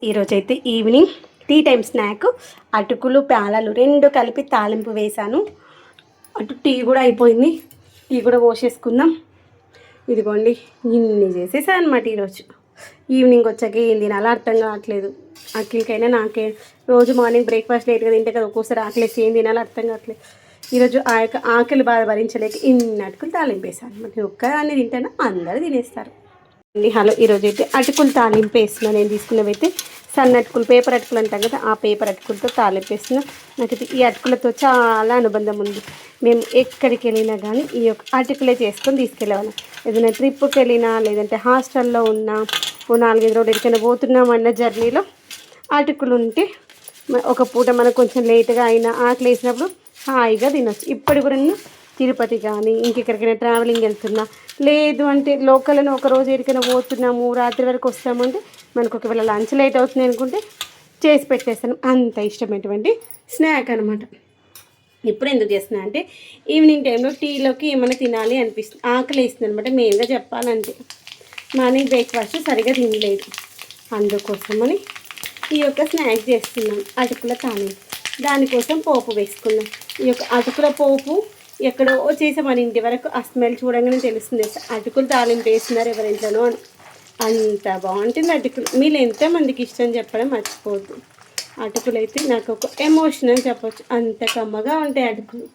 ఈరోజైతే evening tea time snack అటుకులు పేలాలు రెండు కలిపి తాలింపు వేశాను. అటు టీ కూడా అయిపోయింది, టీ కూడా పోసేసుకుందాం. ఇదిగోండి ఇన్ని చేసేసాను అనమాట. ఈరోజు ఈవినింగ్ వచ్చాక ఏం తినాలో అర్థం కావట్లేదు. అఖిల్కైనా నాకే రోజు మార్నింగ్ బ్రేక్ఫాస్ట్ లేట్గా తింటే కదా, ఒక్కోసారి ఆకలేసి ఏం తినాలో అర్థం కావట్లేదు. ఈరోజు ఆ యొక్క ఆకలి బాధ భరించలేక ఇన్ని అటుకులు తాలింపు వేసాను. మరి ఒక్కదాన్ని తింటేనా అందరూ తినేస్తారు. హలో, ఈరోజు అయితే అటుకులు తాలింపు వేస్తున్నాను. నేను తీసుకున్నవైతే సన్న అటుకులు, పేపర్ అటుకులు అంటాం కదా, ఆ పేపర్ అటుకులతో తాలింపు వేస్తున్నా. నాకైతే ఈ అటుకులతో చాలా అనుబంధం ఉంది. మేము ఎక్కడికి వెళ్ళినా కానీ ఈ యొక్క అటుకులే చేసుకొని తీసుకెళ్ళేవాళ్ళం. ఏదైనా ట్రిప్కి వెళ్ళినా, లేదంటే హాస్టల్లో ఉన్నా, ఓ 4-5 రోజులు ఎక్కడికైనా పోతున్నామన్న జర్నీలో అటుకులు ఉంటే ఒక పూట మనకు కొంచెం లేట్గా అయినా ఆకలి వేసినప్పుడు హాయిగా తినొచ్చు. ఇప్పుడు కూడా నేను తిరుపతి కానీ ఇంకెక్కడికైనా ట్రావెలింగ్ వెళ్తున్నా, లేదు అంటే లోకల్ని ఒకరోజు ఎక్కడికైనా పోతున్నాము, రాత్రి వరకు వస్తామంటే మనకు ఒకవేళ లంచ్ లేట్ అవుతుంది అనుకుంటే చేసి పెట్టేస్తాను. అంత ఇష్టమైనటువంటి స్నాక్ అనమాట. ఇప్పుడు ఎందుకు చేస్తున్నా అంటే ఈవినింగ్ టైంలో టీలోకి ఏమైనా తినాలి అనిపిస్తుంది, ఆకలి వేస్తుంది అనమాట. మెయిన్గా చెప్పాలంటే మార్నింగ్ బ్రేక్ఫాస్ట్ సరిగా తినలేదు, అందుకోసమని ఈ యొక్క స్నాక్ చేస్తున్నాం. అటుకుల తాలింపు, దానికోసం పోపు వేసుకున్నాం. ఈ యొక్క అటుకుల పోపు ఎక్కడో చేసే మన ఇంటి వరకు ఆ స్మెల్ చూడంగానే తెలుస్తుంది అటుకులు తాలింపు వేస్తున్నారు ఎవరింట్లోనో అని. అంత బాగుంటుంది అటుకులు. మీరు ఎంతమందికి ఇష్టం చెప్పడం మర్చిపోవద్దు. అటుకులు అయితే నాకు ఒక ఎమోషన్ అని చెప్పొచ్చు, అంత కమ్మగా ఉంటాయి అటుకులు.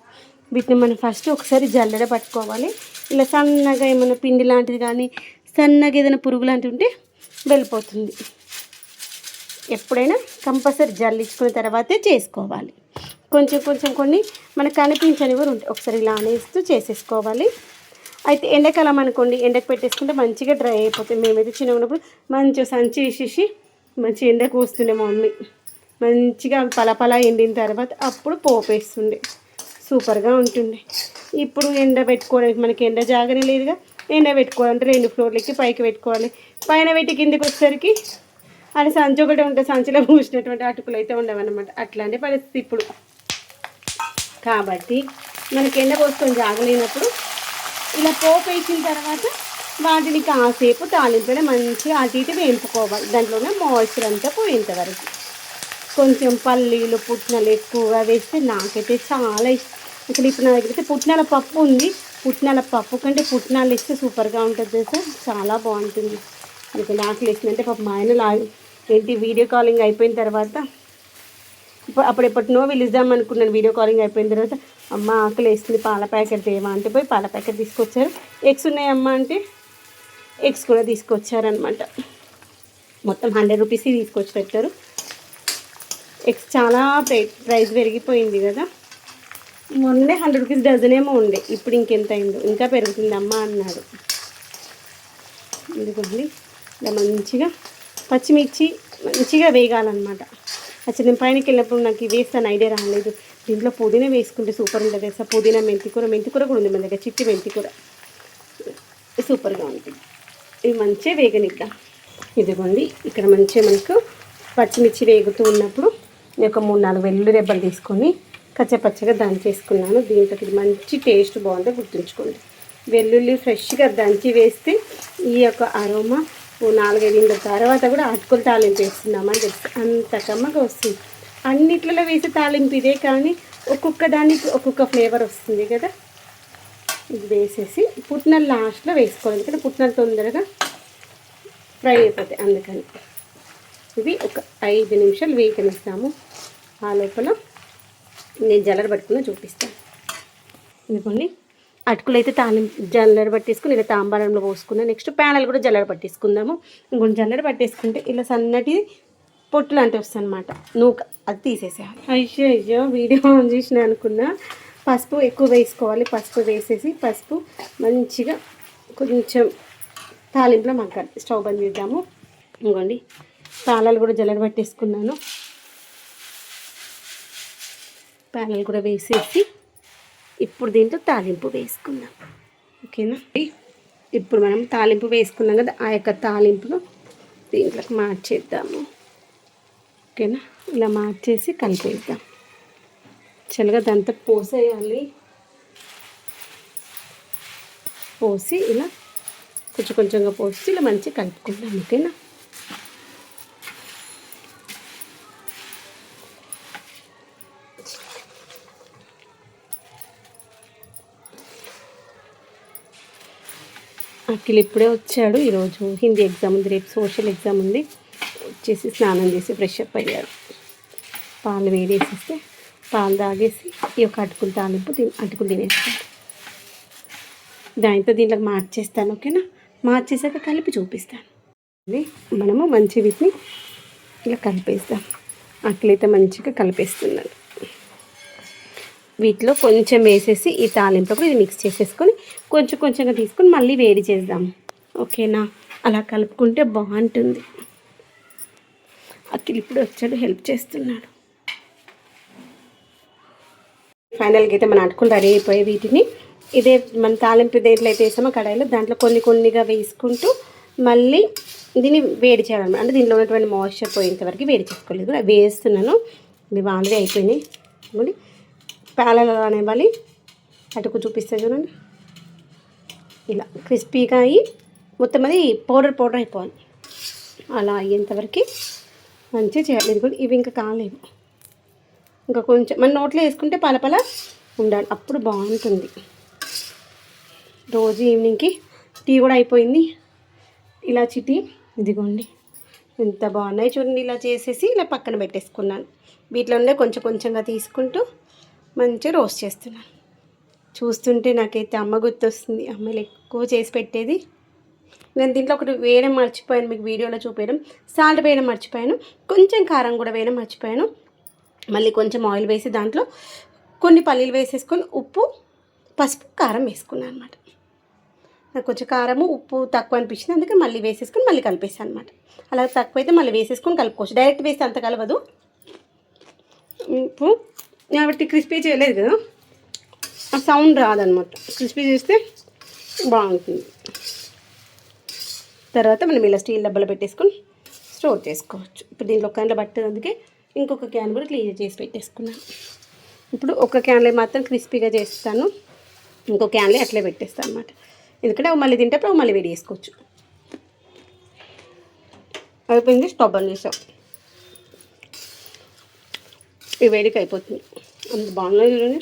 వీటిని మనం ఫస్ట్ ఒకసారి జల్లెడ పట్టుకోవాలి. ఇలా సన్నగా ఏమైనా పిండి లాంటిది కానీ సన్నగా ఏదైనా పురుగు లాంటివి ఉంటే వెళ్ళిపోతుంది. ఎప్పుడైనా కంపల్సరీ జల్లించుకున్న తర్వాతే చేసుకోవాలి. కొంచెం కొంచెం కొన్ని మనకు కనిపించని కూడా ఉంటాయి, ఒకసారి ఇలా అనేస్తూ చేసేసుకోవాలి. అయితే ఎండాకాలం అనుకోండి, ఎండకు పెట్టేసుకుంటే మంచిగా డ్రై అయిపోతుంది. మేమైతే చిన్నగా ఉన్నప్పుడు మంచిగా సంచి వేసేసి మంచి ఎండకు వస్తుండే మా మమ్మీ. మంచిగా పలపలా ఎండిన తర్వాత అప్పుడు పోపు వేస్తుండే, సూపర్గా ఉంటుండే. ఇప్పుడు ఎండ పెట్టుకోవడానికి మనకి ఎండ జాగనే లేదుగా. ఎండ పెట్టుకోవాలంటే 2 ఫ్లోర్లకి పైకి పెట్టుకోవాలి. పైన పెట్టి కిందికి వచ్చేసరికి అది సంచి ఒకటి ఉంటుంది, సంచిలో పూసినటువంటి అటుకులు అయితే ఉండవన్నమాట. అట్లాంటి పరిస్థితి ఇప్పుడు. కాబట్టి మనకి ఎండ పోసుకొని జాగలేనప్పుడు ఇలా పోపు వేసిన తర్వాత వాటిని కాసేపు తాలింపులో మంచిగా అటు ఇటు వేయించుకోవాలి. దాంట్లోనే మాయిశ్చర్ అంతా పోయేంత వరకు. కొంచెం పల్లీలు, పుట్నాలు ఎక్కువగా వేస్తే నాకైతే చాలా ఇష్టం. అసలు ఇప్పుడు నా దగ్గర అయితే పుట్నాల పప్పు ఉంది. పుట్నాల పప్పు కంటే పుట్నాలు వేస్తే సూపర్గా ఉంటుంది సార్, చాలా బాగుంటుంది. మీకు ఆకలి వేసిందంటే పాప మా ఆయన ఏంటి వీడియో కాలింగ్ అయిపోయిన తర్వాత అప్పుడెప్పటినో పిలుద్దాం అనుకున్నాను. వీడియో కాలింగ్ అయిపోయిన తర్వాత అమ్మ ఆకలి వేస్తుంది, పాల ప్యాకెట్ తేమా అంటే పోయి పాల ప్యాకెట్ తీసుకొచ్చారు. ఎగ్స్ ఉన్నాయమ్మా అంటే ఎగ్స్ కూడా తీసుకొచ్చారనమాట. మొత్తం 100 రూపీస్ తీసుకొచ్చి పెట్టారు. ఎగ్స్ చాలా ప్రైస్ పెరిగిపోయింది కదా. మొన్నే 100 రూపీస్ డజన్ ఏమో ఉండే, ఇప్పుడు ఇంకెంత అయిందో, ఇంకా పెరుగుతుందమ్మా అన్నాడు. ఎందుకండి ఇలా మంచిగా పచ్చిమిర్చి మంచిగా వేగాలన్నమాట. అసలు నేను పైనకి వెళ్ళినప్పుడు నాకు వేస్తాను ఐడియా రాలేదు. దీంట్లో పుదీనా వేసుకుంటే సూపర్ ఉంటుంది సార్. పుదీనా, మెంతికూర కూడా ఉంది మన దగ్గర, చిట్టి మెంతికూర సూపర్గా ఉంటుంది. ఇవి మంచిగా వేగనిద్దాం. ఇదిగోండి ఇక్కడ మంచిగా మనకు పచ్చిమిర్చి వేగుతూ ఉన్నప్పుడు నేను ఒక 3-4 వెల్లుల్లి రెబ్బలు తీసుకొని కచ్చపచ్చగా దంచేసుకున్నాను. దీంట్లో ఇది మంచి టేస్ట్ బాగుంటుంది, గుర్తుంచుకోండి. వెల్లుల్లి ఫ్రెష్గా దంచి వేస్తే ఈ యొక్క అరోమా 4-5 తర్వాత కూడా అటుకులు తాలింపు వేస్తున్నామని తెలుసు, అంత కమ్మగా వస్తుంది. అన్నిట్లలో వేసే తాలింపు ఇదే, కానీ ఒక్కొక్క దానికి ఒక్కొక్క ఫ్లేవర్ వస్తుంది కదా. ఇది వేసేసి పుట్నాలు లాస్ట్లో వేసుకోవాలి, ఎందుకంటే పుట్నాలు తొందరగా ఫ్రై అయిపోతాయి. అందుకని ఇవి ఒక 5 నిమిషాలు వేగనిస్తాము. ఆ లోపల నేను జల్లెడ పట్టుకుని చూపిస్తాను. ఇదిగోండి అటుకులు అయితే జల్లెడ పట్టేసుకుని ఇలా తాంబాలంలో పోసుకున్నాను. నెక్స్ట్ ప్యానల్ కూడా జల్లెడ పట్టేసుకుందాము. ఇంకొంచెం జల్లెడ పట్టేసుకుంటే ఇలా సన్నటి పొట్టు లాంటివి వస్తాయి అన్నమాట, నూక, అది తీసేసేయాలి. అయ్యో వీడియో ఆన్ చేసిన అనుకున్నా. పసుపు ఎక్కువ వేసుకోవాలి. పసుపు వేసేసి పసుపు మంచిగా కొంచెం తాలింపులో మగ్గాలి. స్టవ్ బంద్ చేద్దాము. ఇంకోండి పాలలు కూడా జల్లెడ పట్టేసుకున్నాను. పాలలు కూడా వేసేసి ఇప్పుడు దీంట్లో తాలింపు వేసుకుందాం. ఓకేనా. ఇప్పుడు మనం తాలింపు వేసుకున్నాం కదా, ఆ యొక్క తాలింపును దీంట్లోకి మార్చేద్దాము. ఓకేనా. ఇలా మార్చేసి కలిపేద్దాం. చల్లగా దాంతో పోసేయాలి. పోసి ఇలా కొంచెం కొంచెంగా పోసి ఇలా మంచిగా కలుపుకుందాం. ఓకేనా. అఖిల్ ఇప్పుడే వచ్చాడు. ఈరోజు హిందీ ఎగ్జామ్ ఉంది, రేపు సోషల్ ఎగ్జామ్ ఉంది. వచ్చేసి స్నానం చేసి ఫ్రెష్ అప్ అయ్యాడు. పాలు వేడేసేస్తే పాలు తాగేసి ఈ యొక్క అటుకులు తాలింపు అటుకులు తినేస్తాడు. దాంతో దీంట్లోకి మార్చేస్తాను. ఓకేనా? మార్చేసాక కలిపి చూపిస్తాను. మనము మంచి వీటిని ఇలా కలిపేస్తాం. అట్లయితే మంచిగా కలిపేస్తున్నాడు. వీటిలో కొంచెం వేసేసి ఈ తాలింపు కూడా ఇది మిక్స్ చేసేసుకొని కొంచెం కొంచెంగా తీసుకొని మళ్ళీ వేడి చేద్దాం. ఓకేనా? అలా కలుపుకుంటే బాగుంటుంది. అఖిల్ ఇప్పుడు వచ్చాడు, హెల్ప్ చేస్తున్నాడు. ఫైనల్గా అయితే మన అటుకులు రెడీ అయిపోయి వీటిని ఇదే మన తాలింపు దేంట్లో అయితే వేసామో కడాయిలో దాంట్లో కొన్ని కొన్నిగా వేసుకుంటూ మళ్ళీ దీన్ని వేడి చేయాలన్నమాట. అంటే దీంట్లో ఉన్నటువంటి మాయిశ్చర్ పోయేంత వరకు వేడి చేసుకోలేదు. కూడా వేస్తున్నాను. ఇవి ఆల్రెడీ అయిపోయినాయి. చూడండి, ప్యాలలు అనేవ్వాలి. అటుకు చూపిస్తాయి చూడండి, ఇలా క్రిస్పీగా అయ్యి మొత్తం అది పౌడర్ అయిపోవాలి. అలా అయ్యేంతవరకు మంచిగా చేయాలి. ఇది కూడా ఇవి ఇంకా కాలేవు. ఇంకా కొంచెం మన నోట్లో వేసుకుంటే పలపల ఉండాలి, అప్పుడు బాగుంటుంది. రోజు ఈవినింగ్కి టీ కూడా అయిపోయింది. ఇలాచి టీ ఇదిగోండి ఎంత బాగున్నాయి చూడండి. ఇలా చేసేసి ఇలా పక్కన పెట్టేసుకున్నాను. వీటిలోనే కొంచెం కొంచెంగా తీసుకుంటూ మంచిగా రోస్ట్ చేస్తున్నాను. చూస్తుంటే నాకైతే అమ్మ గుర్తొస్తుంది. అమ్మలు ఎక్కువ చేసి పెట్టేది. నేను దీంట్లో ఒకటి వేయడం మర్చిపోయాను, మీకు వీడియోలో చూపించడం. సాల్ట్ వేయడం మర్చిపోయాను, కొంచెం కారం కూడా వేయడం మర్చిపోయాను. మళ్ళీ కొంచెం ఆయిల్ వేసి దాంట్లో కొన్ని పల్లీలు వేసేసుకొని ఉప్పు, పసుపు, కారం వేసుకున్నాను అనమాట. నాకు కొంచెం కారము ఉప్పు తక్కువ అనిపించింది, అందుకే మళ్ళీ వేసేసుకొని మళ్ళీ కలిపేసాను అనమాట. అలా తక్కువైతే మళ్ళీ వేసేసుకొని కలుపుకోవచ్చు. డైరెక్ట్ వేస్తే అంత కలవదు. ఉప్పు కాబట్టి క్రిస్పీ చేయలేదు కదా, ఆ సౌండ్ రాదనమాట. క్రిస్పీ చేస్తే బాగుంటుంది. తర్వాత మనం ఇలా స్టీల్ డబ్బాలో పెట్టేసుకొని స్టోర్ చేసుకోవచ్చు. ఇప్పుడు దీంట్లో ఒక క్యాన్లో పట్టేది, అందుకే ఇంకొక క్యాన్ కూడా క్లీన్ చేసి పెట్టేసుకున్నాను. ఇప్పుడు ఒక క్యాన్లో మాత్రం క్రిస్పీగా చేస్తాను, ఇంకో క్యాన్లో అట్లే పెట్టేస్తాను అనమాట. ఎందుకంటే అవి మళ్ళీ తింటప్పుడు మళ్ళీ వేడి చేసుకోవచ్చు. అయిపోయింది, స్టవ్ బంద్ చేసాం. ఈ వేడికి అయిపోతుంది. అంత బాగుంది చూడండి.